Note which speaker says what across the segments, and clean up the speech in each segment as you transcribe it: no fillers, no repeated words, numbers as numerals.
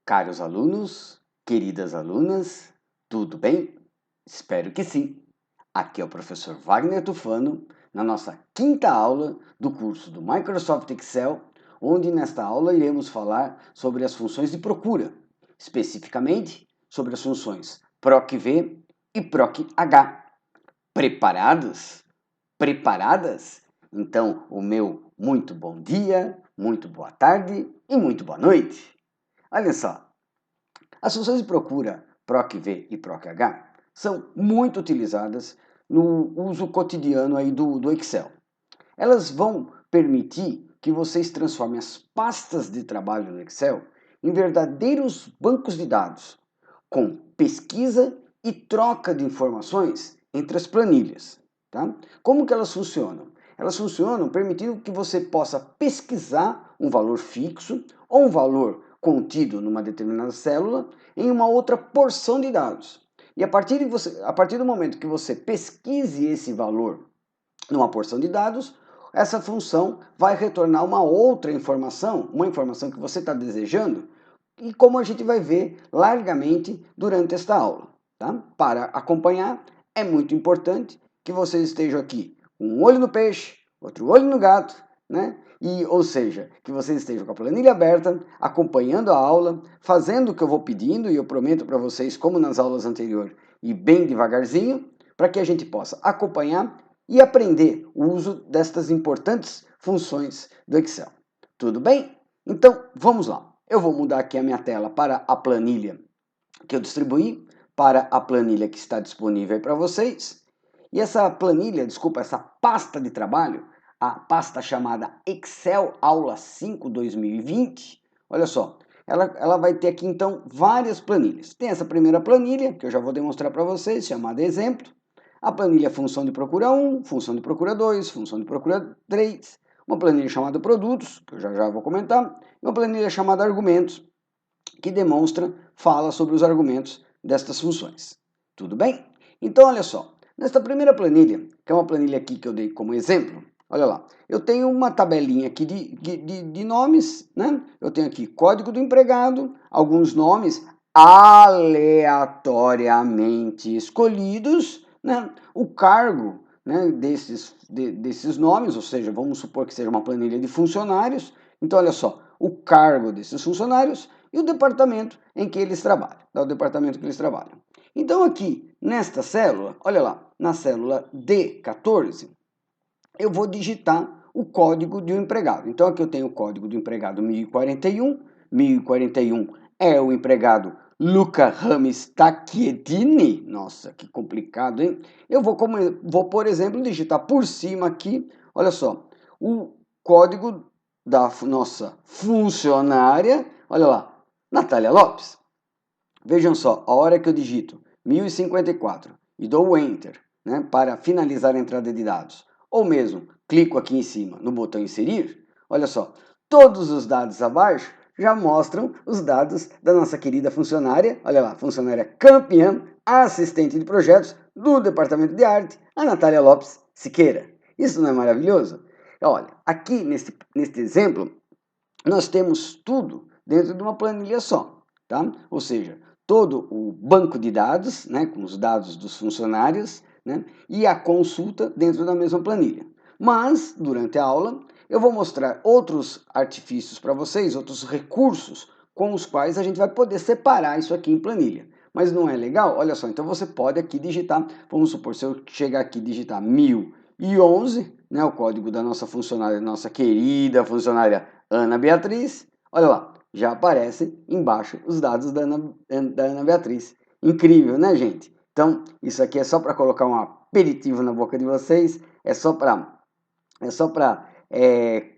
Speaker 1: Caros alunos, queridas alunas, tudo bem? Espero que sim. Aqui é o professor Wagner Tufano, na nossa quinta aula do curso do Microsoft Excel, onde nesta aula iremos falar sobre as funções de procura, especificamente sobre as funções PROC-V e PROC-H. Preparados? Preparadas? Então, o meu muito bom dia, muito boa tarde e muito boa noite. Olha só, as funções de procura PROC-V e PROC-H são muito utilizadas no uso cotidiano aí do Excel. Elas vão permitir que vocês transformem as pastas de trabalho no Excel em verdadeiros bancos de dados, com pesquisa e troca de informações entre as planilhas. Tá? Como que elas funcionam? Elas funcionam permitindo que você possa pesquisar um valor fixo ou um valor contido numa determinada célula em uma outra porção de dados. E a partir do momento que você pesquise esse valor numa porção de dados, essa função vai retornar uma outra informação, uma informação que você está desejando, e como a gente vai ver largamente durante esta aula. Tá? Para acompanhar, é muito importante que vocês estejam aqui com um olho no peixe, outro olho no gato, né? Ou seja, que vocês estejam com a planilha aberta, acompanhando a aula, fazendo o que eu vou pedindo, e eu prometo para vocês, como nas aulas anteriores, e bem devagarzinho, para que a gente possa acompanhar e aprender o uso destas importantes funções do Excel. Tudo bem? Então, vamos lá. Eu vou mudar aqui a minha tela para a planilha que eu distribuí, para a planilha que está disponível para vocês. E essa planilha, desculpa, essa pasta de trabalho, a pasta chamada Excel Aula 5 2020, olha só, ela vai ter aqui então várias planilhas. Tem essa primeira planilha, que eu já vou demonstrar para vocês, chamada exemplo. A planilha função de procura 1, função de procura 2, função de procura 3, uma planilha chamada produtos, que eu já vou comentar, e uma planilha chamada argumentos, que fala sobre os argumentos destas funções. Tudo bem? Então, olha só, nesta primeira planilha, que é uma planilha aqui que eu dei como exemplo, olha lá, eu tenho uma tabelinha aqui de nomes, né? Eu tenho aqui código do empregado, alguns nomes aleatoriamente escolhidos, né? O cargo, né, desses nomes, ou seja, vamos supor que seja uma planilha de funcionários. Então, olha só, o cargo desses funcionários e o departamento em que eles trabalham, o departamento que eles trabalham. Então, aqui, nesta célula, olha lá, na célula D14, eu vou digitar o código de um empregado. Então, aqui eu tenho o código do empregado 1041. 1041 é o empregado Luca Rames Tacchiedini. Nossa, que complicado, hein? Eu vou, por exemplo, digitar por cima aqui, olha só, o código da nossa funcionária, olha lá, Natália Lopes. Vejam só, a hora que eu digito 1054 e dou o Enter, né, para finalizar a entrada de dados, ou mesmo clico aqui em cima no botão inserir, olha só, todos os dados abaixo já mostram os dados da nossa querida funcionária, olha lá, funcionária campeã, assistente de projetos do Departamento de Arte, a Natália Lopes Siqueira. Isso não é maravilhoso? Olha, aqui neste exemplo, nós temos tudo dentro de uma planilha só, tá? Ou seja, todo o banco de dados, né, com os dados dos funcionários, né, e a consulta dentro da mesma planilha. Mas, durante a aula, eu vou mostrar outros artifícios para vocês, outros recursos com os quais a gente vai poder separar isso aqui em planilha. Mas não é legal? Olha só, então você pode aqui digitar, vamos supor, se eu chegar aqui e digitar 1011, né, o código da nossa funcionária, nossa querida funcionária Ana Beatriz, olha lá, já aparecem embaixo os dados da Ana Beatriz. Incrível, né, gente? Então, isso aqui é só para colocar um aperitivo na boca de vocês, é só para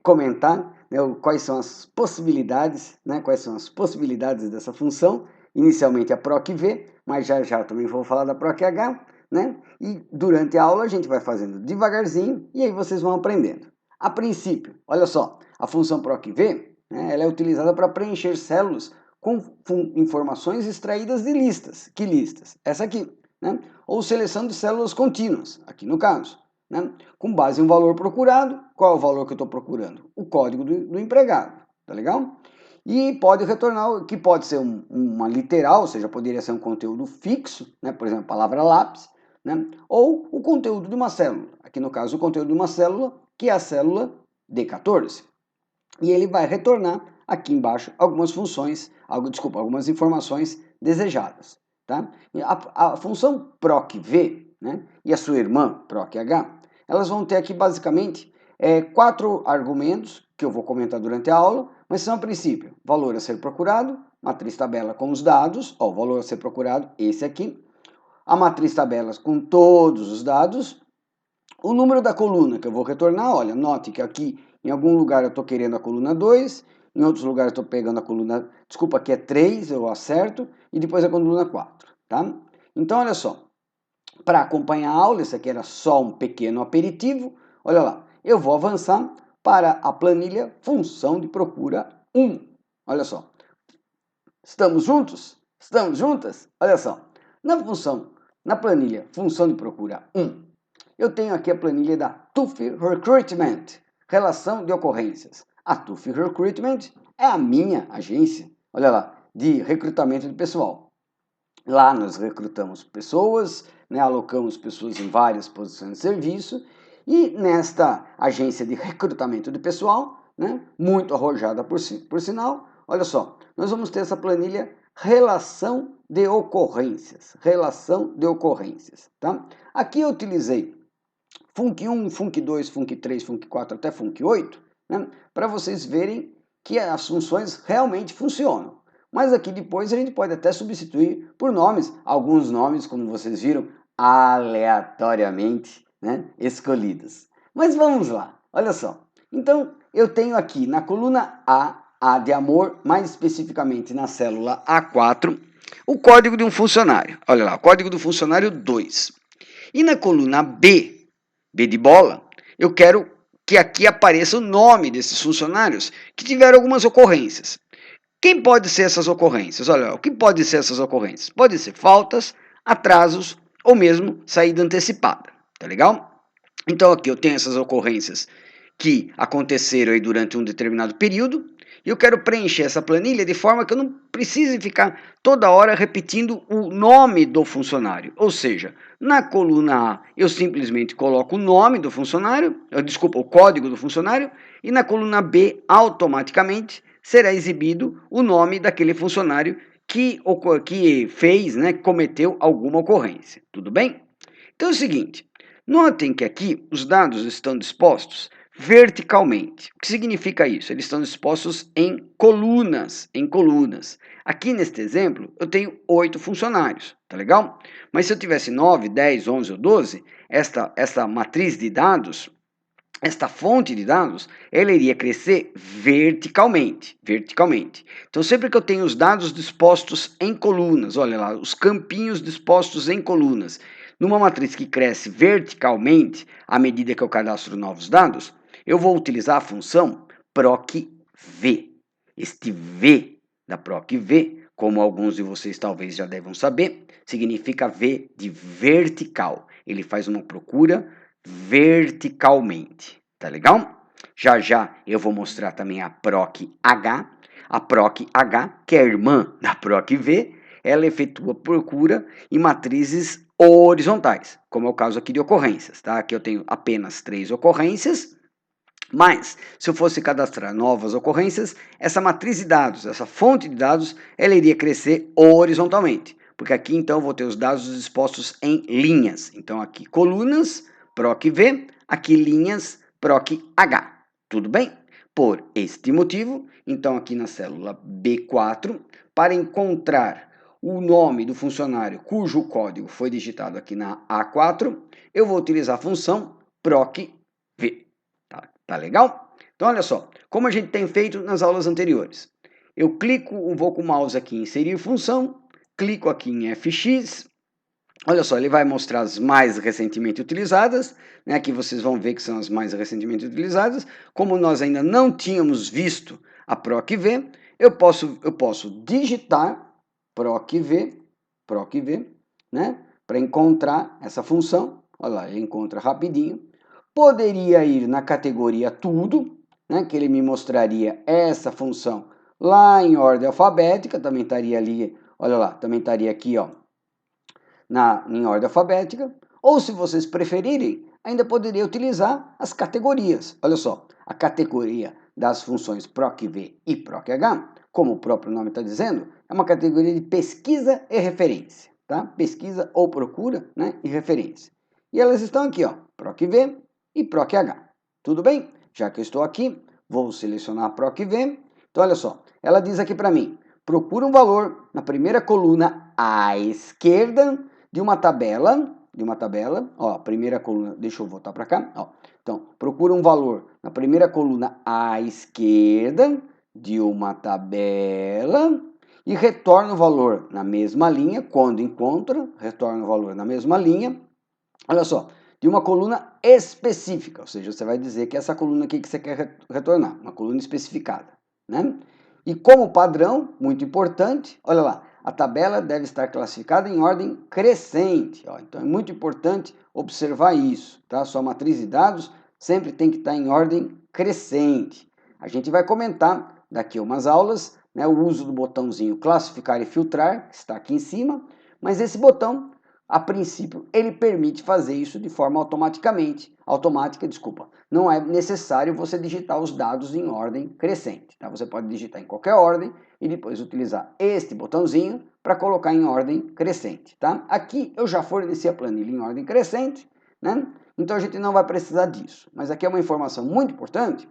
Speaker 1: comentar, né, quais são as possibilidades, né, quais são as possibilidades dessa função. Inicialmente a PROC-V, mas já também vou falar da PROC-H, né? E durante a aula a gente vai fazendo devagarzinho e aí vocês vão aprendendo. A princípio, olha só, a função PROC-V, né, ela é utilizada para preencher células com informações extraídas de listas. Que listas? Essa aqui, né? Ou seleção de células contínuas, aqui no caso, né? Com base em um valor procurado. Qual é o valor que eu estou procurando? O código do empregado, tá legal? E pode retornar, que pode ser uma literal, ou seja, poderia ser um conteúdo fixo, né? Por exemplo, a palavra lápis, né? Ou o conteúdo de uma célula. Aqui no caso, o conteúdo de uma célula, que é a célula D14. E ele vai retornar aqui embaixo algumas funções, algumas informações desejadas. Tá? A função procv, né, e a sua irmã proch, elas vão ter aqui basicamente 4 argumentos que eu vou comentar durante a aula, mas são a princípio valor a ser procurado, matriz tabela com os dados, ó, o valor a ser procurado, esse aqui, a matriz tabelas com todos os dados, o número da coluna que eu vou retornar, olha, note que aqui em algum lugar eu estou querendo a coluna 2, em outros lugares eu estou pegando a coluna, desculpa, aqui é 3, eu acerto, e depois a coluna 4, tá? Então, olha só, para acompanhar a aula, isso aqui era só um pequeno aperitivo, olha lá, eu vou avançar para a planilha função de procura 1. Olha só, estamos juntos? Estamos juntas? Olha só, na planilha função de procura 1, eu tenho aqui a planilha da TUF Recruitment, relação de ocorrências. A TUF Recruitment é a minha agência, olha lá, de recrutamento de pessoal. Lá nós recrutamos pessoas, né, alocamos pessoas em várias posições de serviço, e nesta agência de recrutamento de pessoal, né, muito arrojada por sinal, olha só, nós vamos ter essa planilha relação de ocorrências, tá? Aqui eu utilizei Func 1, Func 2, Func 3, Func 4 até Func 8, né, para vocês verem que as funções realmente funcionam. Mas aqui depois a gente pode até substituir por nomes, alguns nomes, como vocês viram, aleatoriamente, né, escolhidos. Mas vamos lá, olha só. Então, eu tenho aqui na coluna A de amor, mais especificamente na célula A4, o código de um funcionário. Olha lá, o código do funcionário 2. E na coluna B de bola, eu quero que aqui apareça o nome desses funcionários que tiveram algumas ocorrências. Quem pode ser essas ocorrências? Olha, o que pode ser essas ocorrências? Pode ser faltas, atrasos ou mesmo saída antecipada, tá legal? Então aqui eu tenho essas ocorrências que aconteceram aí durante um determinado período, e eu quero preencher essa planilha de forma que eu não precise ficar toda hora repetindo o nome do funcionário. Ou seja, na coluna A eu simplesmente coloco o nome do funcionário, desculpa, o código do funcionário, e na coluna B automaticamente será exibido o nome daquele funcionário que fez, né, cometeu alguma ocorrência. Tudo bem? Então é o seguinte, notem que aqui os dados estão dispostos verticalmente. O que significa isso? Eles estão dispostos em colunas, Aqui neste exemplo, eu tenho 8 funcionários, tá legal? Mas se eu tivesse 9, 10, 11 ou 12, esta matriz de dados, esta fonte de dados, ela iria crescer verticalmente. Então, sempre que eu tenho os dados dispostos em colunas, olha lá, os campinhos dispostos em colunas, numa matriz que cresce verticalmente, à medida que eu cadastro novos dados, eu vou utilizar a função procv. Este V da procv, como alguns de vocês talvez já devem saber, significa V de vertical. Ele faz uma procura verticalmente, tá legal? Já já eu vou mostrar também a proch. A proch, que é a irmã da procv, ela efetua procura em matrizes horizontais, como é o caso aqui de ocorrências, tá? Aqui eu tenho apenas 3 ocorrências, mas se eu fosse cadastrar novas ocorrências, essa matriz de dados, essa fonte de dados, ela iria crescer horizontalmente, porque aqui então eu vou ter os dados dispostos em linhas. Então aqui colunas, procv, aqui linhas, proch. Tudo bem? Por este motivo, então aqui na célula B4, para encontrar o nome do funcionário cujo código foi digitado aqui na A4, eu vou utilizar a função procv. Tá legal? Então, olha só, como a gente tem feito nas aulas anteriores. Eu clico, vou com o mouse aqui em inserir função, clico aqui em fx, olha só, ele vai mostrar as mais recentemente utilizadas, né? Aqui vocês vão ver que são as mais recentemente utilizadas. Como nós ainda não tínhamos visto a procv, eu posso digitar procv, né? Para encontrar essa função. Olha lá, ele encontra rapidinho. Poderia ir na categoria tudo, né? Que ele me mostraria essa função lá em ordem alfabética, também estaria ali, olha lá, também estaria aqui, ó, em ordem alfabética, ou se vocês preferirem, ainda poderia utilizar as categorias. Olha só, a categoria das funções PROC-V e PROC-H, como o próprio nome está dizendo, é uma categoria de pesquisa e referência, tá? Pesquisa ou procura, né, e referência. E elas estão aqui, ó, PROC-V e PROC-H. Tudo bem? Já que eu estou aqui, vou selecionar a PROC-V. Então, olha só, ela diz aqui para mim, procura um valor na primeira coluna à esquerda de uma tabela, ó, primeira coluna, deixa eu voltar para cá, ó. Então, procura um valor na primeira coluna à esquerda de uma tabela e retorna o valor na mesma linha, quando encontra, retorna o valor na mesma linha, olha só, de uma coluna específica, ou seja, você vai dizer que essa coluna aqui que você quer retornar, uma coluna especificada, né? E como padrão, muito importante, olha lá, a tabela deve estar classificada em ordem crescente. Ó. Então é muito importante observar isso, tá? Sua matriz de dados sempre tem que estar em ordem crescente. A gente vai comentar daqui a umas aulas, né, o uso do botãozinho classificar e filtrar, que está aqui em cima, mas esse botão, a princípio, ele permite fazer isso de forma automática, desculpa. Não é necessário você digitar os dados em ordem crescente, tá? Você pode digitar em qualquer ordem e depois utilizar este botãozinho para colocar em ordem crescente, tá? Aqui eu já forneci a planilha em ordem crescente, né? Então a gente não vai precisar disso. Mas aqui é uma informação muito importante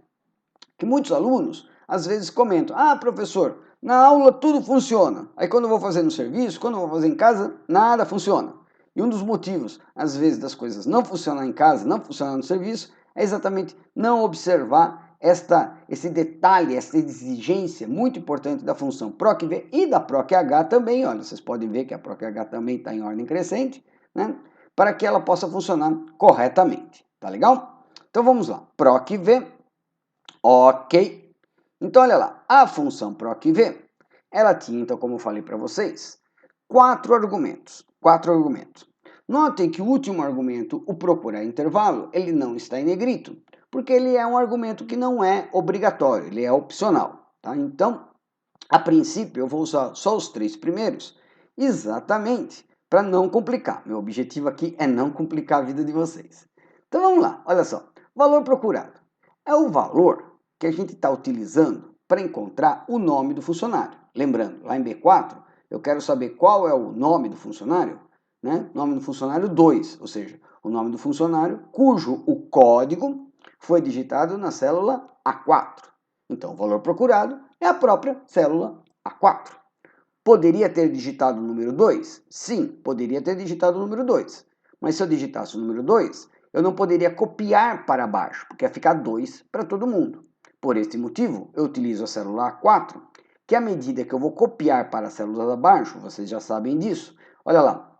Speaker 1: que muitos alunos às vezes comentam: ah, professor, na aula tudo funciona. Aí quando eu vou fazer no serviço, quando eu vou fazer em casa, nada funciona. E um dos motivos, às vezes, das coisas não funcionar em casa, não funcionar no serviço, é exatamente não observar esse detalhe, essa exigência muito importante da função PROC-V e da PROC-H também. Olha, vocês podem ver que a PROC-H também está em ordem crescente, né? Para que ela possa funcionar corretamente. Tá legal? Então vamos lá. PROC-V, ok. Então olha lá, a função PROC-V, ela tinha, então, como eu falei para vocês, quatro argumentos. Notem que o último argumento, o procurar intervalo, ele não está em negrito, porque ele é um argumento que não é obrigatório, ele é opcional. Tá? Então, a princípio, eu vou usar só os três primeiros, exatamente para não complicar. Meu objetivo aqui é não complicar a vida de vocês. Então vamos lá, olha só. Valor procurado é o valor que a gente está utilizando para encontrar o nome do funcionário. Lembrando, lá em B4, eu quero saber qual é o nome do funcionário, né? Nome do funcionário 2, ou seja, o nome do funcionário cujo o código foi digitado na célula A4. Então, o valor procurado é a própria célula A4. Poderia ter digitado o número 2? Sim, poderia ter digitado o número 2. Mas se eu digitasse o número 2, eu não poderia copiar para baixo, porque ia ficar 2 para todo mundo. Por este motivo, eu utilizo a célula A4, que à medida que eu vou copiar para as células abaixo, vocês já sabem disso, olha lá,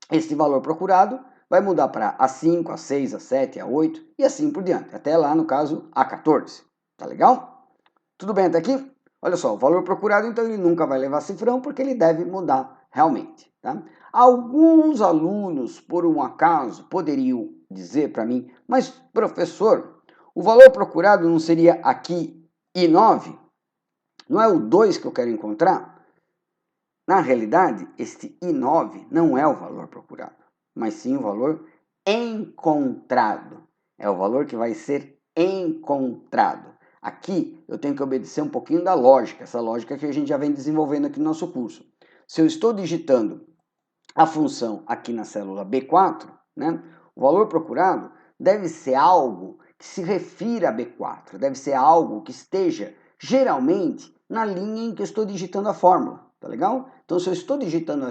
Speaker 1: esse valor procurado vai mudar para A5, A6, A7, A8 e assim por diante, até lá no caso A14. Tá legal? Tudo bem até aqui? Olha só, o valor procurado, então, ele nunca vai levar cifrão, porque ele deve mudar realmente. Tá? Alguns alunos, por um acaso, poderiam dizer para mim, mas, professor, o valor procurado não seria aqui I9? Não é o 2 que eu quero encontrar? Na realidade, este I9 não é o valor procurado, mas sim o valor encontrado. É o valor que vai ser encontrado. Aqui eu tenho que obedecer um pouquinho da lógica, essa lógica que a gente já vem desenvolvendo aqui no nosso curso. Se eu estou digitando a função aqui na célula B4, né, o valor procurado deve ser algo que se refira a B4, deve ser algo que esteja geralmente na linha em que eu estou digitando a fórmula, tá legal? Então, se eu estou digitando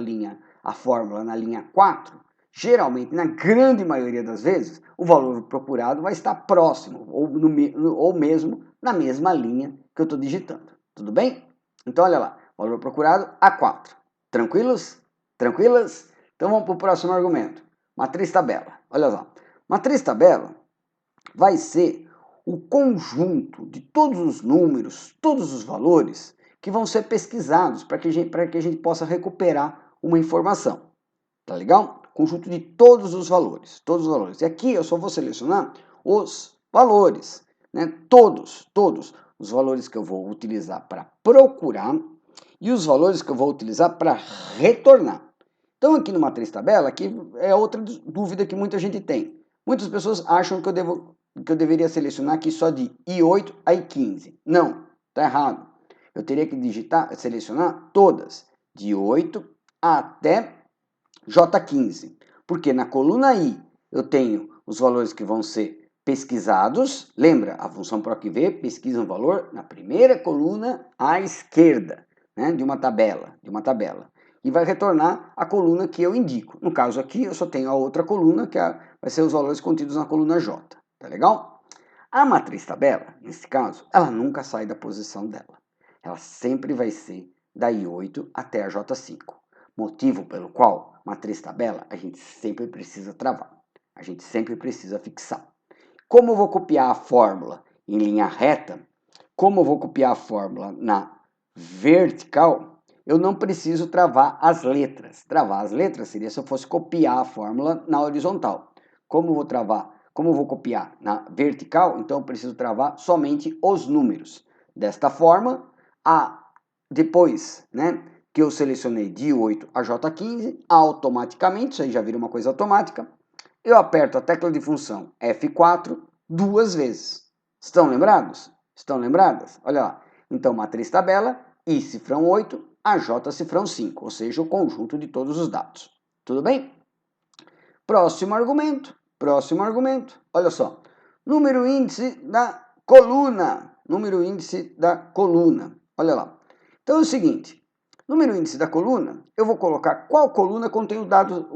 Speaker 1: a fórmula na linha 4, geralmente, na grande maioria das vezes, o valor procurado vai estar próximo, ou mesmo na mesma linha que eu estou digitando. Tudo bem? Então, olha lá, valor procurado A4. Tranquilos? Tranquilas? Então vamos para o próximo argumento. Matriz tabela. Olha lá. Matriz tabela vai ser o conjunto de todos os números, todos os valores que vão ser pesquisados para que a gente possa recuperar uma informação. Tá legal? Conjunto de todos os valores. Todos os valores. E aqui eu só vou selecionar os valores. Né? Todos. os valores que eu vou utilizar para procurar e os valores que eu vou utilizar para retornar. Então, aqui no matriz tabela, aqui é outra dúvida que muita gente tem. Muitas pessoas acham que eu deveria selecionar aqui só de I8 a I15. Não, está errado. Eu teria que selecionar todas, de 8 até J15. Porque na coluna I eu tenho os valores que vão ser pesquisados. Lembra, a função PROC-V pesquisa um valor na primeira coluna à esquerda, né, de uma tabela. E vai retornar a coluna que eu indico. No caso aqui, eu só tenho a outra coluna, que vai ser os valores contidos na coluna J. Tá legal? A matriz tabela, nesse caso, ela nunca sai da posição dela. Ela sempre vai ser da I8 até a J5. Motivo pelo qual, matriz tabela, a gente sempre precisa travar. A gente sempre precisa fixar. Como eu vou copiar a fórmula em linha reta, como eu vou copiar a fórmula na vertical, eu não preciso travar as letras. Travar as letras seria se eu fosse copiar a fórmula na horizontal. Como eu vou copiar na vertical, então eu preciso travar somente os números. Desta forma, depois, né, que eu selecionei de 8 a J15, automaticamente, isso aí já vira uma coisa automática, eu aperto a tecla de função F4 duas vezes. Estão lembrados? Estão lembradas? Olha lá. Então, matriz tabela, I cifrão 8, a J cifrão 5, ou seja, o conjunto de todos os dados. Tudo bem? Próximo argumento. Olha só. Número índice da coluna. Olha lá. Então é o seguinte. Número índice da coluna, eu vou colocar qual coluna contém o dado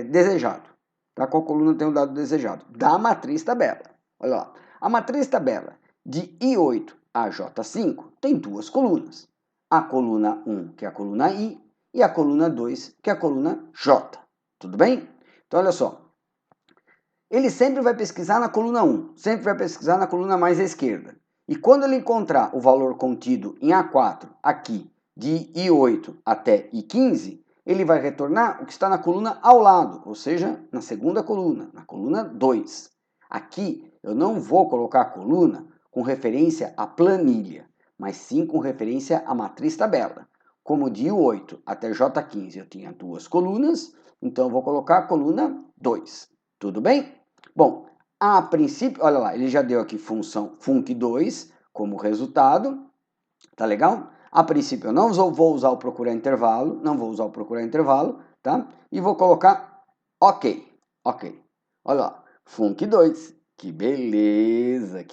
Speaker 1: desejado. Tá? Qual coluna tem o dado desejado? Da matriz tabela. Olha lá. A matriz tabela de I8 a J5 tem duas colunas. A coluna 1, que é a coluna I, e a coluna 2, que é a coluna J. Tudo bem? Então, olha só. Ele sempre vai pesquisar na coluna 1, sempre vai pesquisar na coluna mais à esquerda. E quando ele encontrar o valor contido em A4, aqui, de I8 até I15, ele vai retornar o que está na coluna ao lado, ou seja, na segunda coluna, na coluna 2. Aqui eu não vou colocar a coluna com referência à planilha, mas sim com referência à matriz tabela. Como de I8 até J15 eu tinha duas colunas, então eu vou colocar a coluna 2. Tudo bem? Bom, a princípio, olha lá, ele já deu aqui função func2 como resultado, tá legal? A princípio eu não vou usar o procurar intervalo, tá? E vou colocar ok. Olha lá, func2, que beleza.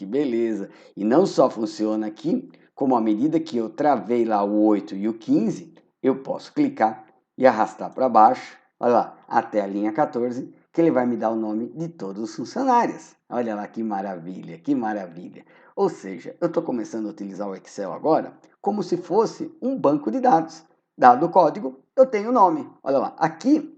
Speaker 1: E não só funciona aqui, como à medida que eu travei lá o 8 e o 15, eu posso clicar e arrastar para baixo, olha lá, até a linha 14, que ele vai me dar o nome de todos os funcionários. Olha lá que maravilha. Ou seja, eu estou começando a utilizar o Excel agora como se fosse um banco de dados. Dado o código, eu tenho o nome. Olha lá, aqui,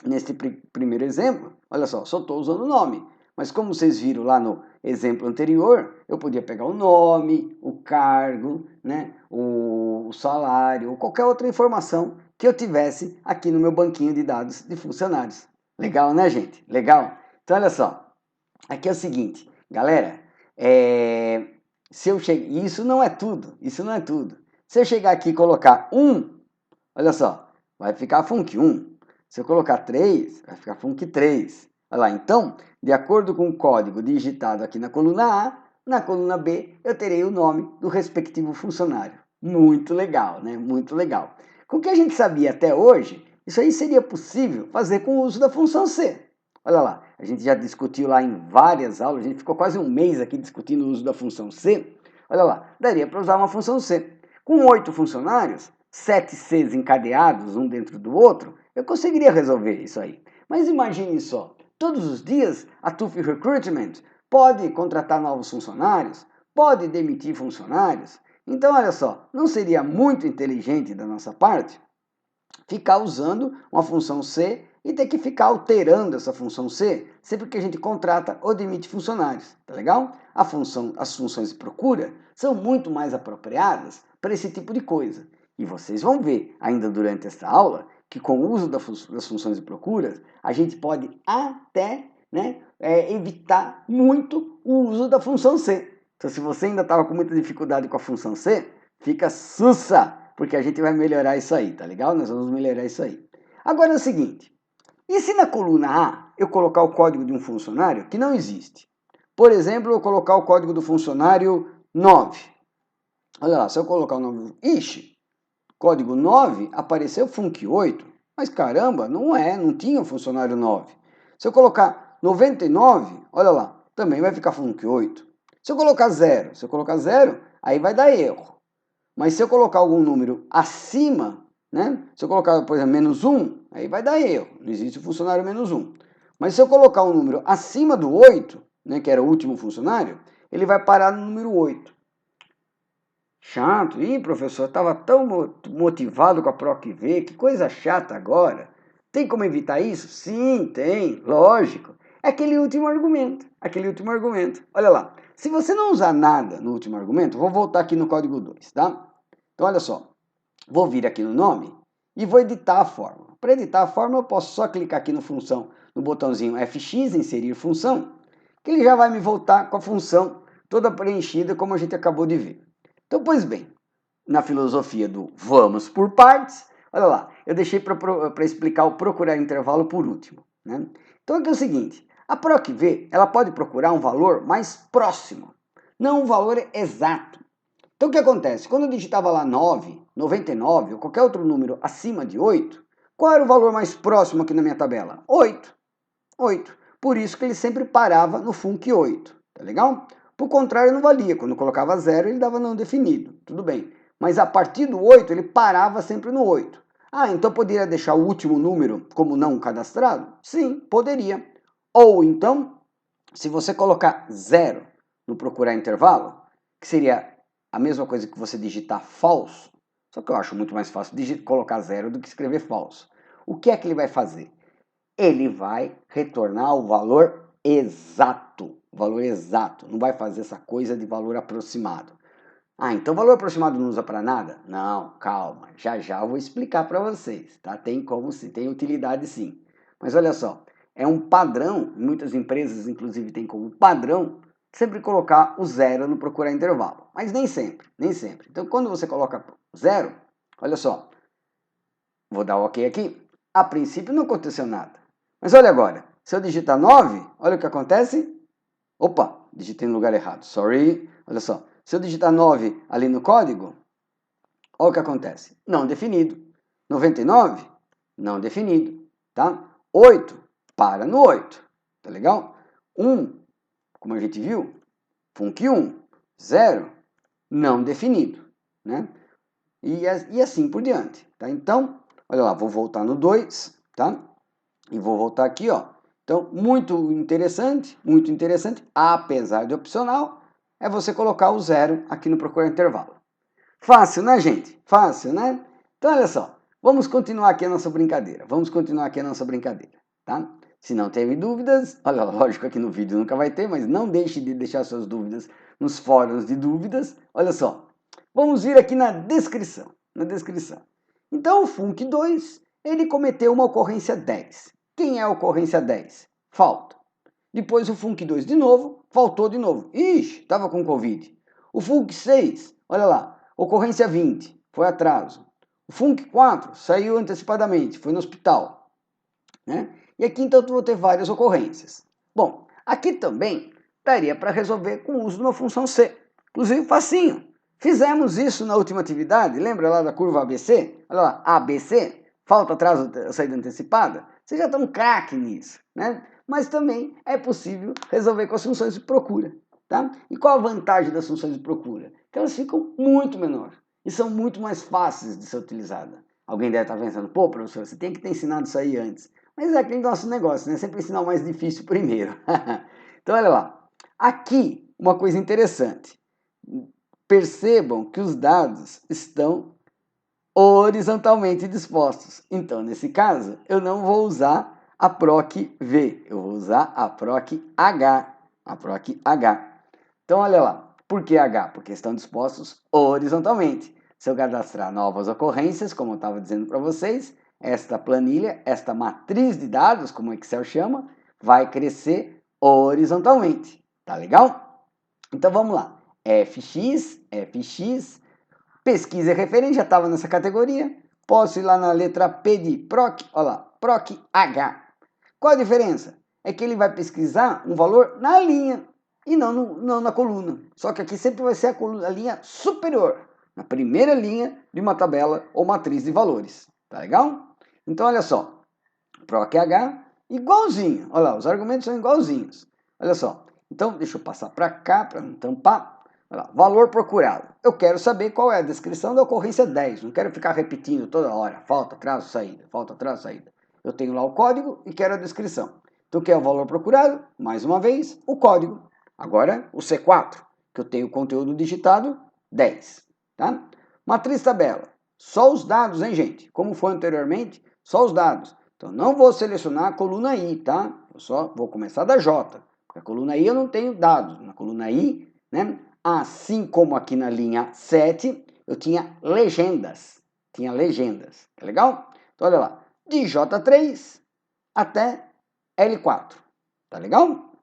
Speaker 1: nesse primeiro exemplo, olha só estou usando o nome. Mas como vocês viram lá no exemplo anterior, eu podia pegar o nome, o cargo, né, o salário, ou qualquer outra informação que eu tivesse aqui no meu banquinho de dados de funcionários. Legal, né, gente? Legal? Então, olha só. Aqui é o seguinte, galera. Isso não é tudo. Se eu chegar aqui e colocar 1, olha só, vai ficar func1. Se eu colocar 3, vai ficar func3. Olha lá, então, de acordo com o código digitado aqui na coluna A, na coluna B, eu terei o nome do respectivo funcionário. Muito legal, né? Muito legal. Com o que a gente sabia até hoje, isso aí seria possível fazer com o uso da função C. Olha lá, a gente já discutiu lá em várias aulas, a gente ficou quase um mês aqui discutindo o uso da função C. Olha lá, daria para usar uma função C. Com 8 funcionários, 7 Cs encadeados, um dentro do outro, eu conseguiria resolver isso aí. Mas imagine só, todos os dias a TUF Recruitment pode contratar novos funcionários, pode demitir funcionários. Então, olha só, não seria muito inteligente da nossa parte ficar usando uma função C e ter que ficar alterando essa função C sempre que a gente contrata ou demite funcionários, tá legal? As funções de procura são muito mais apropriadas para esse tipo de coisa. E vocês vão ver ainda durante esta aula que com o uso das funções de procura, a gente pode até evitar muito o uso da função C. Então, se você ainda estava com muita dificuldade com a função C, fica sussa, porque a gente vai melhorar isso aí, tá legal? Nós vamos melhorar isso aí. Agora é o seguinte, e se na coluna A eu colocar o código de um funcionário que não existe? Por exemplo, eu colocar o código do funcionário 9. Olha lá, se eu colocar o nome... Ixi, código 9 apareceu func 8. Mas caramba, não tinha funcionário 9. Se eu colocar 99, olha lá, também vai ficar func 8. Se eu colocar 0, aí vai dar erro. Mas se eu colocar algum número acima, né? Se eu colocar, por exemplo, menos 1, aí vai dar erro. Não existe o funcionário menos 1. Mas se eu colocar um número acima do 8, né, que era o último funcionário, ele vai parar no número 8. Chato. Ih, professor, estava tão motivado com a PROC-V, que coisa chata agora. Tem como evitar isso? Sim, tem, lógico. É aquele último argumento, Olha lá, se você não usar nada no último argumento, vou voltar aqui no código 2, tá? Então, olha só, vou vir aqui no nome e vou editar a fórmula. Para editar a fórmula, eu posso só clicar aqui no botãozinho FX, inserir função, que ele já vai me voltar com a função toda preenchida, como a gente acabou de ver. Então, pois bem, na filosofia do vamos por partes, olha lá, eu deixei para explicar o procurar intervalo por último, né? Então, aqui é o seguinte, a PROC-V, ela pode procurar um valor mais próximo, não um valor exato. Então, o que acontece? Quando eu digitava lá 9, 99 ou qualquer outro número acima de 8, qual era o valor mais próximo aqui na minha tabela? 8. 8. Por isso que ele sempre parava no func 8, tá legal? Por contrário, não valia. Quando colocava 0, ele dava não definido. Tudo bem. Mas a partir do 8, ele parava sempre no 8. Ah, então poderia deixar o último número como não cadastrado? Sim, poderia. Ou então, se você colocar 0 no procurar intervalo, que seria a mesma coisa que você digitar falso, só que eu acho muito mais fácil colocar 0 do que escrever falso. O que é que ele vai fazer? Ele vai retornar o valor exato. Não vai fazer essa coisa de valor aproximado. Ah, então valor aproximado não usa para nada? Não, calma, já eu vou explicar para vocês, tá? Tem utilidade sim. Mas olha só, é um padrão, muitas empresas inclusive têm como padrão sempre colocar o 0 no procurar intervalo, mas nem sempre. Então quando você coloca 0, olha só, vou dar OK aqui, a princípio não aconteceu nada. Mas olha agora, se eu digitar 9, olha o que acontece. Opa, digitei no lugar errado, sorry. Olha só, se eu digitar 9 ali no código, olha o que acontece. Não definido. 99, não definido, tá? 8, para no 8, tá legal? 1, como a gente viu, func 1. 0, não definido, né? E assim por diante, tá? Então, olha lá, vou voltar no 2, tá? E vou voltar aqui, ó. Então, muito interessante, apesar de opcional, é você colocar o 0 aqui no procurar intervalo. Fácil, né, gente? Fácil, né? Então, olha só, vamos continuar aqui a nossa brincadeira. Tá? Se não teve dúvidas, olha, lógico aqui no vídeo nunca vai ter, mas não deixe de deixar suas dúvidas nos fóruns de dúvidas. Olha só, vamos vir aqui na descrição. Então, o func 2, ele cometeu uma ocorrência 10. Quem é a ocorrência 10? Falta. Depois o func 2 de novo, faltou de novo. Ixi, estava com Covid. O func 6, olha lá, ocorrência 20, foi atraso. O func 4 saiu antecipadamente, foi no hospital. Né? E aqui então eu vou ter várias ocorrências. Bom, aqui também daria para resolver com o uso de uma função C. Inclusive facinho. Fizemos isso na última atividade, lembra lá da curva ABC? Olha lá, ABC, falta, atraso, saída antecipada. Vocês já estão craque nisso, né? Mas também é possível resolver com as funções de procura, tá? E qual a vantagem das funções de procura? Que elas ficam muito menores e são muito mais fáceis de ser utilizadas. Alguém deve estar pensando, pô, professor, você tem que ter ensinado isso aí antes. Mas é aquele nosso negócio, né? Sempre ensinar o mais difícil primeiro. Então, olha lá. Aqui, uma coisa interessante. Percebam que os dados estão horizontalmente dispostos. Então, nesse caso, eu não vou usar a PROC-V, eu vou usar a PROC-H. Então, olha lá. Por que H? Porque estão dispostos horizontalmente. Se eu cadastrar novas ocorrências, como eu estava dizendo para vocês, esta planilha, esta matriz de dados, como o Excel chama, vai crescer horizontalmente. Tá legal? Então, vamos lá. FX, pesquisa e referência, já estava nessa categoria. Posso ir lá na letra P de PROC, olha lá, PROC H. Qual a diferença? É que ele vai pesquisar um valor na linha e não na coluna. Só que aqui sempre vai ser a linha superior, na primeira linha de uma tabela ou matriz de valores. Tá legal? Então, olha só, PROC H igualzinho. Olha lá, os argumentos são igualzinhos. Olha só. Então, deixa eu passar para cá para não tampar. Olha lá, valor procurado. Eu quero saber qual é a descrição da ocorrência 10. Não quero ficar repetindo toda hora. Falta, atraso, saída. Falta, atraso, saída. Eu tenho lá o código e quero a descrição. Então, o que é o valor procurado? Mais uma vez, o código. Agora, o C4, que eu tenho o conteúdo digitado, 10. Tá? Matriz tabela. Só os dados, hein, gente? Como foi anteriormente, só os dados. Então, não vou selecionar a coluna I, tá? Eu só vou começar da J. Porque a coluna I eu não tenho dados. Na coluna I, né? Assim como aqui na linha 7, eu tinha legendas. Tá legal? Então, olha lá. De J3 até L4. Tá legal?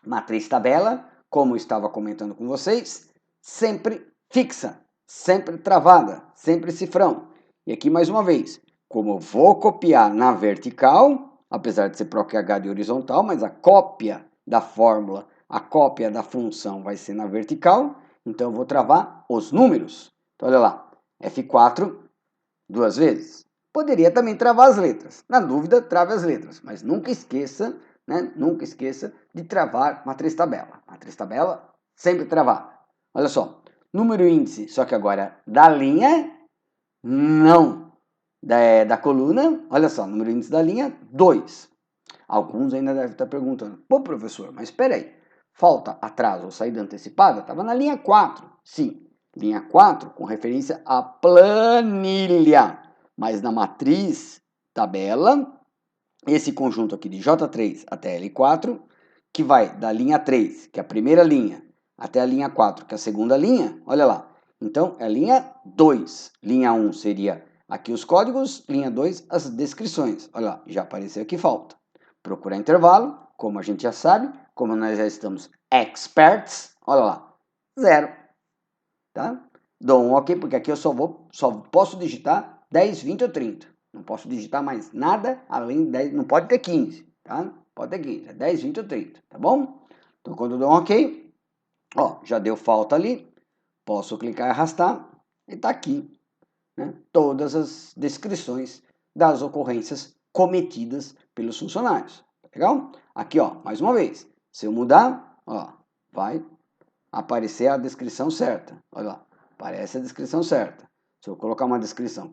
Speaker 1: Matriz tabela, como eu estava comentando com vocês, sempre fixa, sempre travada, sempre cifrão. E aqui mais uma vez, como eu vou copiar na vertical, apesar de ser PROC H de horizontal, mas a cópia da fórmula, a cópia da função vai ser na vertical, então eu vou travar os números. Então olha lá, F4 duas vezes. Poderia também travar as letras. Na dúvida, trave as letras, mas nunca esqueça, né? Nunca esqueça de travar matriz tabela. Matriz tabela sempre travada. Olha só, número índice, só que agora da linha, não da coluna. Olha só, número índice da linha, 2. Alguns ainda devem estar perguntando, pô professor, mas espera aí, falta atraso ou saída antecipada? Estava na linha 4, sim. Linha 4 com referência à planilha. Mas na matriz tabela, esse conjunto aqui de J3 até L4, que vai da linha 3, que é a primeira linha, até a linha 4, que é a segunda linha, olha lá. Então, é a linha 2. Linha 1 seria aqui os códigos, linha 2 as descrições. Olha lá, já apareceu aqui falta. Procurar intervalo, como a gente já sabe, como nós já estamos experts, olha lá, 0. Tá? Dou um OK, porque aqui eu só posso digitar 10, 20 ou 30. Não posso digitar mais nada além de 10, não pode ter 15, tá? Pode ter 15, é 10, 20 ou 30, tá bom? Então quando eu dou um OK, ó, já deu falta ali, posso clicar e arrastar e tá aqui, né? Todas as descrições das ocorrências cometidas pelos funcionários, tá legal? Aqui, ó, mais uma vez, se eu mudar, ó, vai aparecer a descrição certa. Olha lá, aparece a descrição certa. Se eu colocar uma descrição,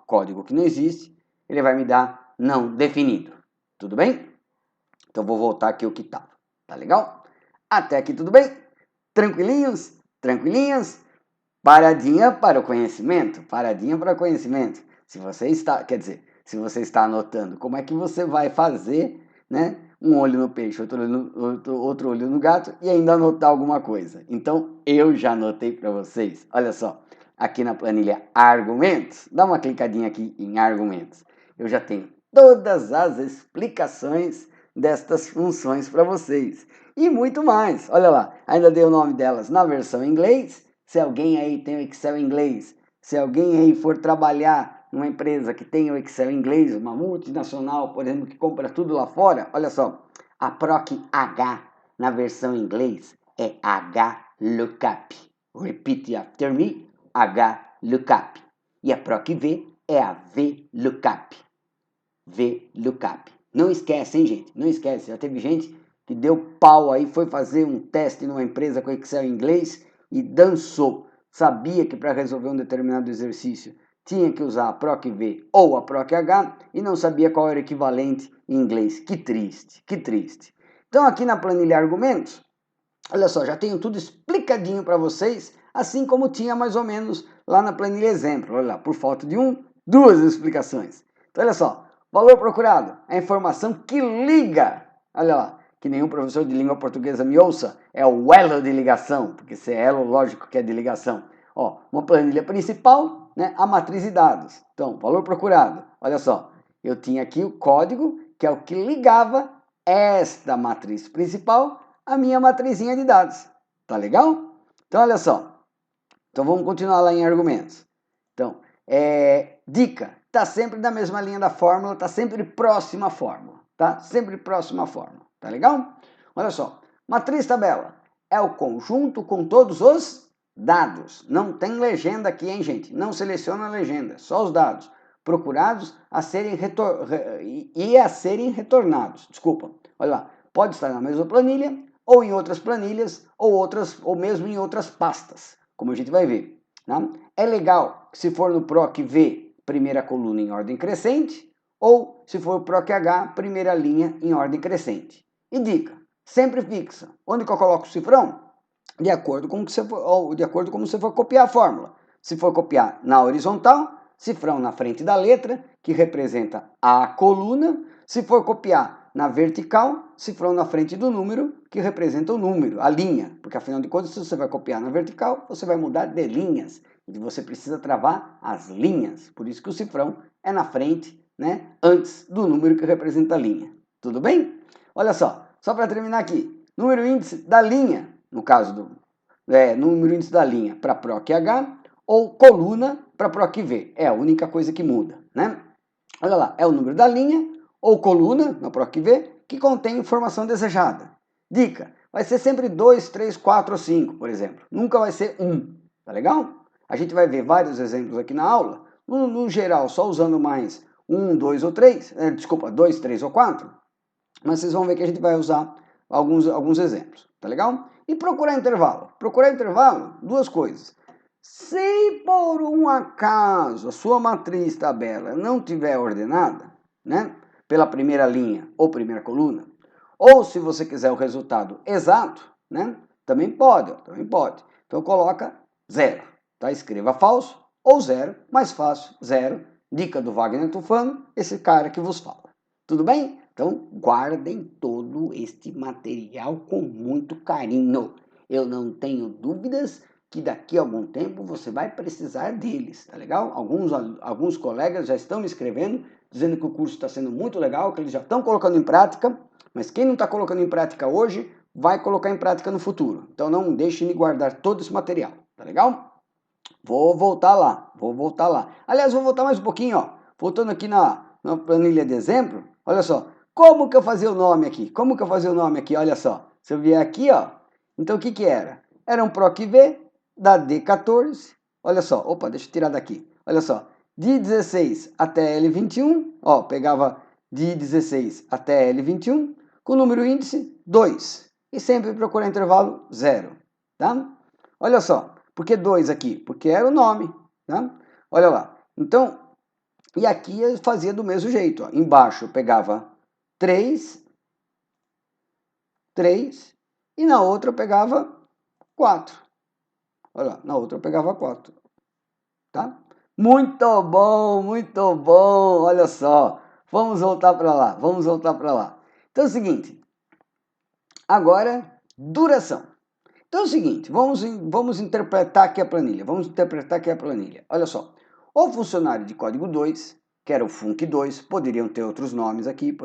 Speaker 1: código que não existe, ele vai me dar não definido. Tudo bem? Então vou voltar aqui o que estava. Tá legal? Até aqui tudo bem? Tranquilinhos? Tranquilinhas? Paradinha para o conhecimento? Paradinha para o conhecimento. Se você está anotando, como é que você vai fazer, né? Um olho no peixe, outro olho no gato e ainda anotar alguma coisa. Então, eu já anotei para vocês. Olha só, aqui na planilha Argumentos, dá uma clicadinha aqui em Argumentos. Eu já tenho todas as explicações destas funções para vocês. E muito mais. Olha lá, ainda dei o nome delas na versão em inglês. Se alguém aí tem o Excel em inglês, se alguém aí for trabalhar numa empresa que tem o Excel em inglês, uma multinacional, por exemplo, que compra tudo lá fora, olha só, a PROC H na versão em inglês é HLOOKUP. Repeat after me, HLOOKUP. E a PROC V é a VLOOKUP. VLOOKUP. Não esquece, hein, gente? Não esquece. Já teve gente que deu pau aí, foi fazer um teste numa empresa com Excel em inglês e dançou. Sabia que para resolver um determinado exercício tinha que usar a PROC V ou a PROC H e não sabia qual era o equivalente em inglês. Que triste, que triste. Então aqui na planilha argumentos, olha só, já tenho tudo explicadinho para vocês, assim como tinha mais ou menos lá na planilha exemplo. Olha lá, por falta de duas explicações. Então olha só, valor procurado, a informação que liga, olha lá, que nenhum professor de língua portuguesa me ouça, é o elo de ligação, porque se é elo, lógico que é de ligação. Ó, uma planilha principal, né, a matriz de dados. Então, valor procurado, olha só, eu tinha aqui o código, que é o que ligava esta matriz principal à minha matrizinha de dados. Tá legal? Então, olha só. Então, vamos continuar lá em argumentos. Então, dica, está sempre na mesma linha da fórmula, está sempre próxima à fórmula, tá? Sempre próxima à fórmula, tá legal? Olha só, matriz tabela é o conjunto com todos os dados. Não tem legenda aqui, hein, gente? Não seleciona a legenda, só os dados procurados a serem retornados. Desculpa, olha lá, pode estar na mesma planilha, ou em outras planilhas, ou mesmo em outras pastas, como a gente vai ver. Tá? É legal que se for no PROC V, primeira coluna em ordem crescente, ou se for PROC H, primeira linha em ordem crescente. E dica, sempre fixa. Onde que eu coloco o cifrão? De acordo com como você for copiar a fórmula. Se for copiar na horizontal, cifrão na frente da letra, que representa a coluna. Se for copiar na vertical, cifrão na frente do número, que representa o número, a linha. Porque afinal de contas, se você vai copiar na vertical, você vai mudar de linhas. E você precisa travar as linhas. Por isso que o cifrão é na frente, né, antes do número que representa a linha. Tudo bem? Olha só para terminar aqui. Número índice da linha, no caso do número índice da linha para PROC H, ou coluna para PROC V. É a única coisa que muda, né? Olha lá, é o número da linha ou coluna na PROC V que contém informação desejada. Dica, vai ser sempre 2, 3, 4 ou 5, por exemplo. Nunca vai ser 1, tá legal? A gente vai ver vários exemplos aqui na aula, no geral só usando mais 1, 2 ou 3, 2, 3 ou 4, mas vocês vão ver que a gente vai usar alguns exemplos, tá legal? E procurar intervalo. Procurar intervalo, duas coisas. Se por um acaso a sua matriz tabela não tiver ordenada, né, pela primeira linha ou primeira coluna, ou se você quiser o resultado exato, né, também pode. Então coloca 0, tá? Escreva falso ou 0, mais fácil, 0. Dica do Wagner Tufano, esse cara que vos fala. Tudo bem? Então guardem todo este material com muito carinho. Eu não tenho dúvidas que daqui a algum tempo você vai precisar deles, tá legal? Alguns colegas já estão me escrevendo, dizendo que o curso está sendo muito legal, que eles já estão colocando em prática, mas quem não está colocando em prática hoje, vai colocar em prática no futuro. Então não deixe de guardar todo esse material, tá legal? Vou voltar lá. Aliás, vou voltar mais um pouquinho, ó. Voltando aqui na planilha de exemplo, olha só. Como que eu fazia o nome aqui? Olha só. Se eu vier aqui, ó. Então, o que era? Era um PROC V da D14. Olha só. Opa, deixa eu tirar daqui. Olha só. De 16 até L21. Ó, pegava de 16 até L21 com o número índice 2. E sempre procurar intervalo 0. Tá? Olha só. Por que 2 aqui? Porque era o nome. Tá? Olha lá. Então, e aqui eu fazia do mesmo jeito. Ó. Embaixo eu pegava 3, e na outra eu pegava 4. Olha lá, na outra eu pegava 4. Tá? Muito bom, olha só. Vamos voltar para lá. Então é o seguinte, agora, duração. Então é o seguinte, vamos interpretar aqui a planilha. Olha só, o funcionário de código 2, que era o Func2, poderiam ter outros nomes aqui,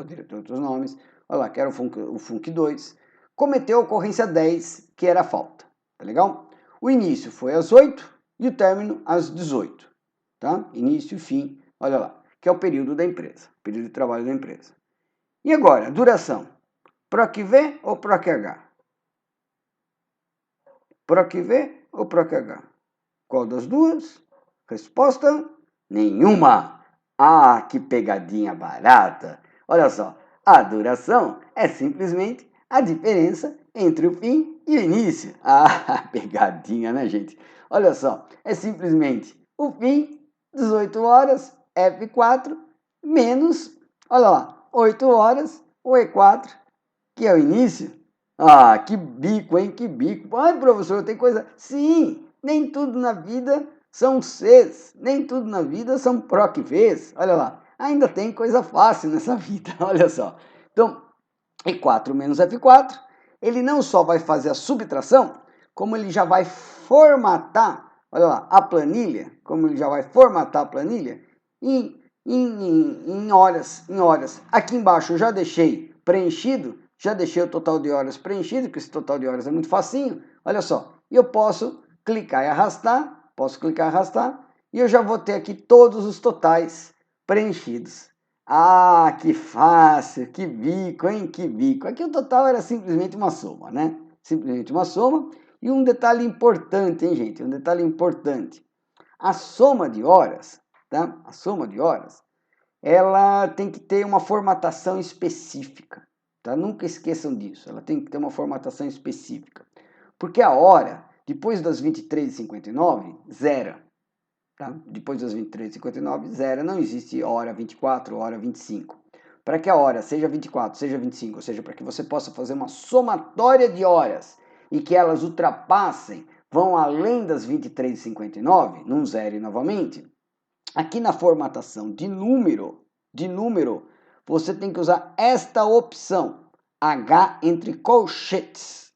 Speaker 1: olha lá, que era o Func2, cometeu a ocorrência 10, que era a falta, tá legal? O início foi às 8 e o término às 18, tá? Início e fim, olha lá, que é o período da empresa, período de trabalho da empresa. E agora, duração, PROC V ou PROC H? PROC V ou PROC H? Qual das duas? Resposta: nenhuma. Ah, que pegadinha barata. Olha só, a duração é simplesmente a diferença entre o fim e o início. Ah, pegadinha, né, gente? Olha só, é simplesmente o fim, 18 horas, F4, menos, olha lá, 8 horas, o E4, que é o início. Ah, que bico, hein? Que bico. Ai, professor, tem coisa... Sim, nem tudo na vida são Cs, nem tudo na vida são PROC Vs. Olha lá, ainda tem coisa fácil nessa vida, olha só. Então, E4 menos F4, ele não só vai fazer a subtração, como ele já vai formatar, olha lá, a planilha, em horas. Aqui embaixo eu já deixei preenchido, já deixei o total de horas preenchido, porque esse total de horas é muito facinho. Olha só, e eu posso clicar e arrastar, e eu já vou ter aqui todos os totais preenchidos. Ah, que fácil, que bico, hein, que bico. Aqui o total era simplesmente uma soma, né? Simplesmente uma soma. E um detalhe importante, hein, gente? Um detalhe importante. A soma de horas, tá? A soma de horas, ela tem que ter uma formatação específica, tá? Nunca esqueçam disso. Ela tem que ter uma formatação específica. Porque a hora, depois das 23h59, zera. Tá? Depois das 23h59, zero, não existe hora 24, hora 25. Para que a hora seja 24, seja 25, ou seja, para que você possa fazer uma somatória de horas e que elas ultrapassem, vão além das 23h59, não zere novamente, aqui na formatação de número, você tem que usar esta opção, H entre colchetes.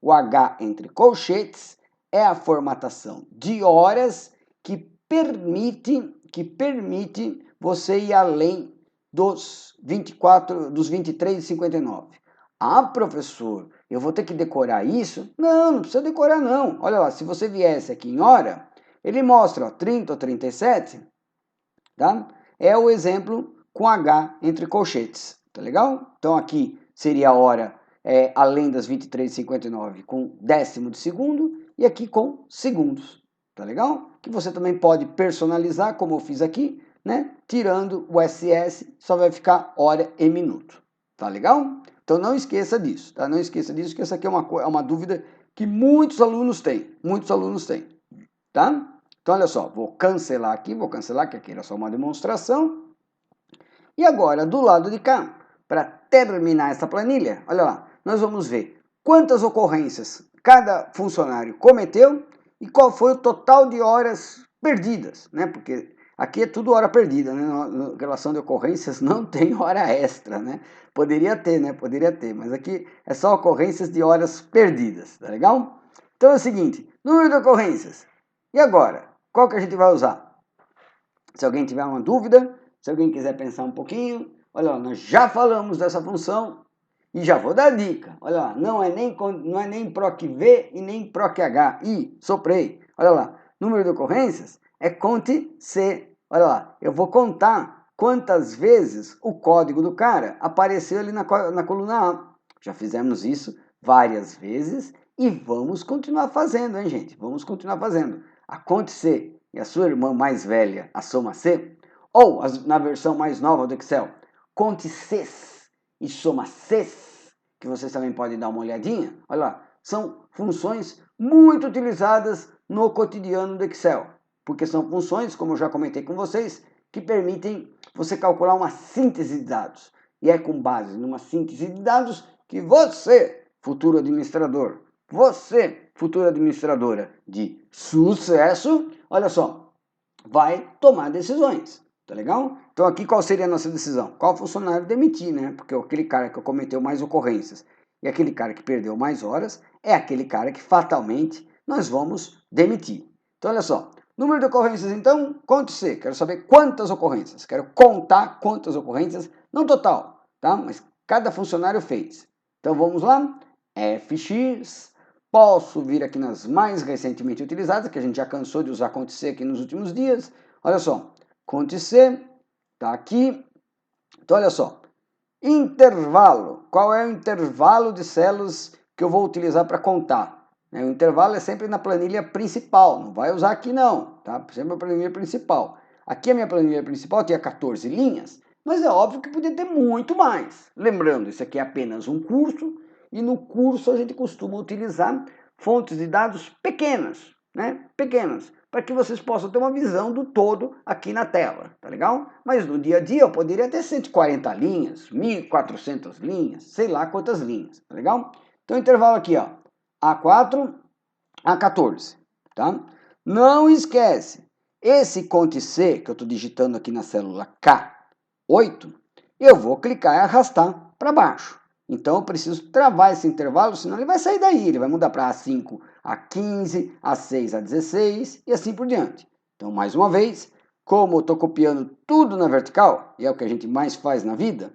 Speaker 1: O H entre colchetes é a formatação de horas que permite você ir além dos 23h59. Ah, professor, eu vou ter que decorar isso? Não, não precisa decorar não. Olha lá, se você viesse aqui em hora, ele mostra ó, 30 ou 37, tá? É o exemplo com H entre colchetes, tá legal? Então aqui seria a hora além das 23h59 com décimo de segundo e aqui com segundos, tá legal? Que você também pode personalizar, como eu fiz aqui, né? Tirando o SS, só vai ficar hora e minuto, tá legal? Então não esqueça disso, tá? Não esqueça disso, que essa aqui é uma dúvida que muitos alunos têm, tá? Então olha só, vou cancelar aqui, que aqui era só uma demonstração. E agora, do lado de cá, para terminar essa planilha, olha lá, nós vamos ver quantas ocorrências cada funcionário cometeu e qual foi o total de horas perdidas, né? Porque aqui é tudo hora perdida, né? Na relação de ocorrências não tem hora extra, né? Poderia ter, né? Poderia ter, mas aqui é só ocorrências de horas perdidas, tá legal? Então é o seguinte, número de ocorrências. E agora, qual que a gente vai usar? Se alguém tiver uma dúvida, se alguém quiser pensar um pouquinho, olha lá, nós já falamos dessa função e já vou dar a dica. Olha lá, não é nem proc V e nem proc H. Ih, soprei. Olha lá, número de ocorrências é conte C. Olha lá, eu vou contar quantas vezes o código do cara apareceu ali na coluna A. Já fizemos isso várias vezes e vamos continuar fazendo, hein, gente? Vamos continuar fazendo. A conte C e a sua irmã mais velha, a soma C, ou na versão mais nova do Excel, conte Cs e soma Cs, que vocês também podem dar uma olhadinha. Olha lá, são funções muito utilizadas no cotidiano do Excel, porque são funções, como eu já comentei com vocês, que permitem você calcular uma síntese de dados. E é com base numa síntese de dados que você, futuro administrador, você, futura administradora de sucesso, olha só, vai tomar decisões, tá legal? Então aqui qual seria a nossa decisão? Qual funcionário demitir, né? Porque aquele cara que cometeu mais ocorrências e aquele cara que perdeu mais horas é aquele cara que fatalmente nós vamos demitir. Então olha só, número de ocorrências então, conte C. Quero saber quantas ocorrências, quero contar quantas ocorrências, não total, tá? Mas cada funcionário fez. Então vamos lá, FX. Posso vir aqui nas mais recentemente utilizadas, que a gente já cansou de usar conte C aqui nos últimos dias. Olha só, conte C, tá aqui. Então, olha só, intervalo. Qual é o intervalo de células que eu vou utilizar para contar? O intervalo é sempre na planilha principal, não vai usar aqui não, tá? Sempre a planilha principal. Aqui a minha planilha principal tinha 14 linhas, mas é óbvio que podia ter muito mais. Lembrando, isso aqui é apenas um curso, e no curso a gente costuma utilizar fontes de dados pequenas, né? Pequenas, para que vocês possam ter uma visão do todo aqui na tela, tá legal? Mas no dia a dia eu poderia ter 140 linhas, 1.400 linhas, sei lá quantas linhas, tá legal? Então intervalo aqui, ó, A4, A14, tá? Não esquece, esse conte C que eu estou digitando aqui na célula K8, eu vou clicar e arrastar para baixo. Então eu preciso travar esse intervalo, senão ele vai sair daí, ele vai mudar para A5, A15, A6, A16 e assim por diante. Então, mais uma vez, como eu estou copiando tudo na vertical, e é o que a gente mais faz na vida,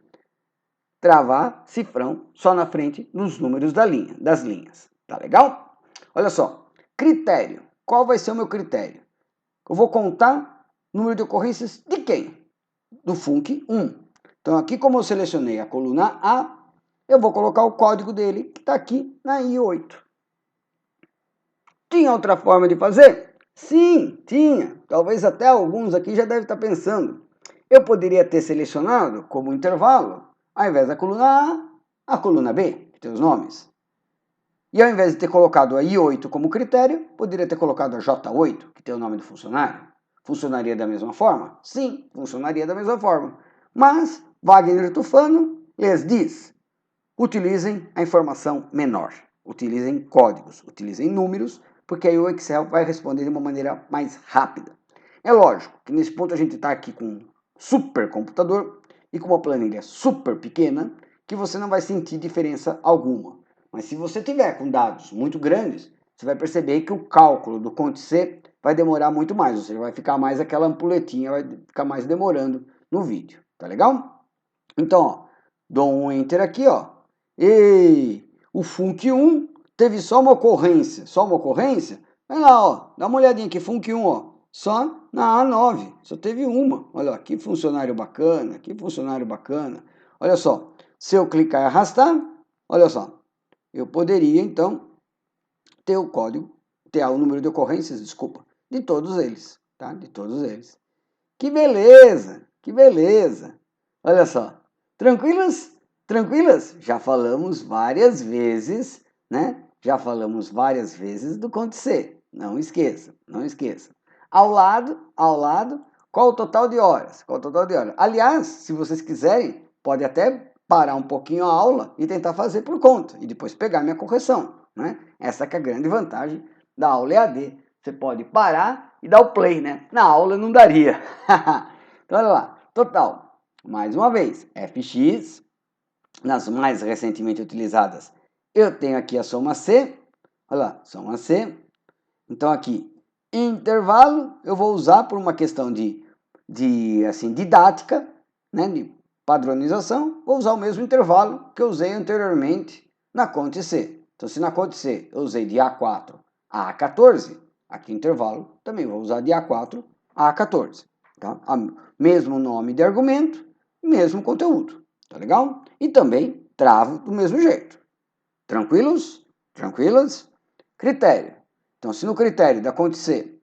Speaker 1: travar cifrão só na frente nos números das linhas. Tá legal? Olha só, Critério. Qual vai ser o meu critério? Eu vou contar o número de ocorrências de quem? Do func 1. Então, aqui como eu selecionei a coluna A, eu vou colocar o código dele, que está aqui na I8. Tinha outra forma de fazer? Sim, tinha. Talvez até alguns aqui já devem estar pensando. Eu poderia ter selecionado como intervalo, ao invés da coluna A coluna B, que tem os nomes. E ao invés de ter colocado a I8 como critério, poderia ter colocado a J8, que tem o nome do funcionário. Funcionaria da mesma forma? Sim, funcionaria da mesma forma. Mas Wagner Tufano lhes diz: utilizem a informação menor, utilizem códigos, utilizem números, porque aí o Excel vai responder de uma maneira mais rápida. É lógico que nesse ponto a gente está aqui com um supercomputador e com uma planilha super pequena, que você não vai sentir diferença alguma. Mas se você tiver com dados muito grandes, você vai perceber que o cálculo do Cont-C vai demorar muito mais, ou seja, vai ficar mais aquela ampuletinha, vai ficar mais demorando no vídeo, tá legal? Então, ó, dou um Enter aqui, ó, e o func1 teve só uma ocorrência, vai lá, ó, dá uma olhadinha aqui, func1, ó, só na A9, só teve uma, olha lá, que funcionário bacana, olha só, se eu clicar e arrastar, olha só, eu poderia, então, ter o código, ter o número de ocorrências, desculpa, de todos eles, tá? De todos eles. Que beleza, que beleza. Olha só, tranquilas? Tranquilas? Já falamos várias vezes, né? Já falamos várias vezes do Cont-C. Não esqueça, não esqueça. Ao lado, qual o total de horas? Qual o total de horas? Aliás, se vocês quiserem, pode até parar um pouquinho a aula e tentar fazer por conta e depois pegar minha correção, né? Essa que é a grande vantagem da aula EAD. Você pode parar e dar o play, né? Na aula não daria. Então, olha lá, total. Mais uma vez, fx, nas mais recentemente utilizadas, eu tenho aqui a soma C. Olha lá, soma C. Então, aqui, intervalo, eu vou usar por uma questão de assim, didática, né, de padronização, vou usar o mesmo intervalo que eu usei anteriormente na Cont-C. Então, se na Cont-C eu usei de A4 a A14, aqui o intervalo também vou usar de A4 a A14. Tá? Mesmo nome de argumento, mesmo conteúdo. Tá legal? E também travo do mesmo jeito. Tranquilos? Tranquilas? Critério. Então, se no critério da Cont-C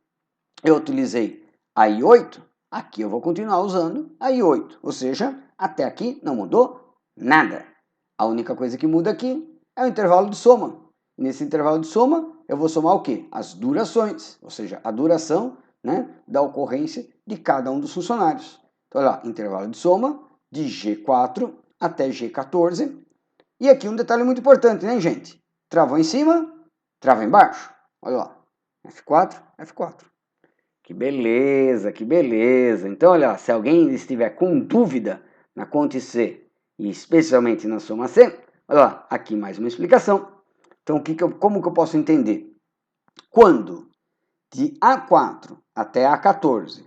Speaker 1: eu utilizei a I8, aqui eu vou continuar usando a I8. Ou seja, até aqui não mudou nada. A única coisa que muda aqui é o intervalo de soma. Nesse intervalo de soma, eu vou somar o quê? As durações, ou seja, a duração, né, da ocorrência de cada um dos funcionários. Então, olha lá, intervalo de soma de G4 até G14. E aqui um detalhe muito importante, né, gente? Travou em cima, trava embaixo. Olha lá, F4, F4. Que beleza, que beleza. Então, olha, se alguém estiver com dúvida na Cont-C e especialmente na soma C, olha lá, aqui mais uma explicação. Então, como que eu posso entender? Quando de A4 até A14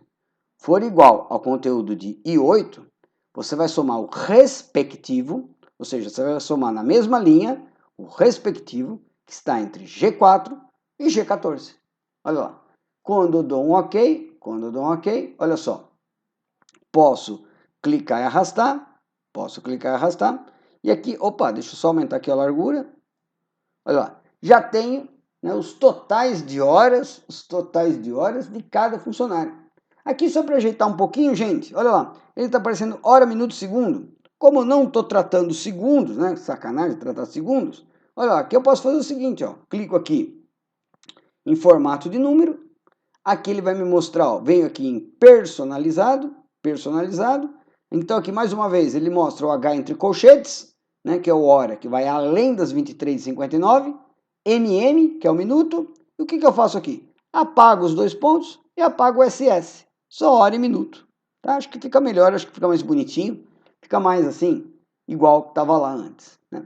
Speaker 1: for igual ao conteúdo de I8, você vai somar o respectivo, ou seja, você vai somar na mesma linha o respectivo que está entre G4 e G14. Olha lá. Quando eu dou um OK, olha só. Posso clicar e arrastar, e aqui, opa, deixa eu só aumentar aqui a largura. Olha lá, já tenho, né, os totais de horas de cada funcionário. Aqui só para ajeitar um pouquinho, gente, olha lá, ele está aparecendo hora, minuto, segundo. Como eu não estou tratando segundos, né, sacanagem tratar segundos, olha lá, aqui eu posso fazer o seguinte, ó, clico aqui em formato de número, aqui ele vai me mostrar, ó, venho aqui em personalizado, então aqui mais uma vez ele mostra o H entre colchetes, né, que é o hora, que vai além das 23h59, MM, que é o minuto, e o que eu faço aqui? Apago os dois pontos e apago o SS, só hora e minuto. Tá? Acho que fica melhor, acho que fica mais bonitinho, fica mais assim, igual que estava lá antes. Né?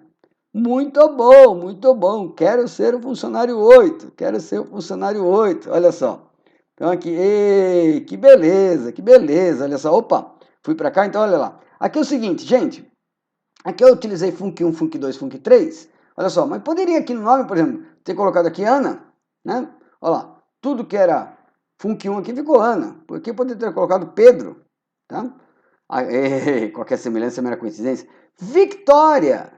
Speaker 1: Muito bom, quero ser o funcionário 8, olha só. Então aqui, ei, que beleza, olha só, opa, fui para cá, então olha lá. Aqui é o seguinte, gente, aqui eu utilizei func1, func2, func3, olha só, mas poderia aqui no nome, por exemplo, ter colocado aqui Ana, né? Olha lá, tudo que era Funk 1 aqui ficou Ana, porque poderia ter colocado Pedro, tá? Qualquer semelhança é mera coincidência. Victória!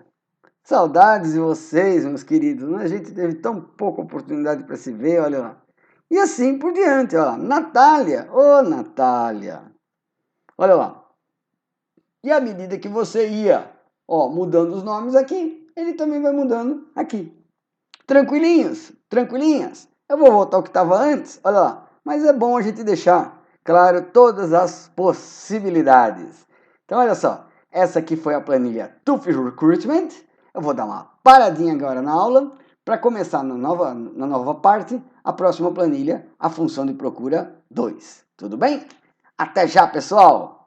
Speaker 1: Saudades de vocês, meus queridos, né? A gente teve tão pouca oportunidade para se ver, olha lá. E assim por diante, olha lá. Natália, ô Natália, olha lá. E à medida que você ia, mudando os nomes aqui, ele também vai mudando aqui. Tranquilinhos, tranquilinhas. Eu vou voltar ao que estava antes, olha lá. Mas é bom a gente deixar claro todas as possibilidades. Então, olha só. Essa aqui foi a planilha TUF Recruitment. Eu vou dar uma paradinha agora na aula para começar na nova parte, a próxima planilha, a função de procura 2. Tudo bem? Até já, pessoal!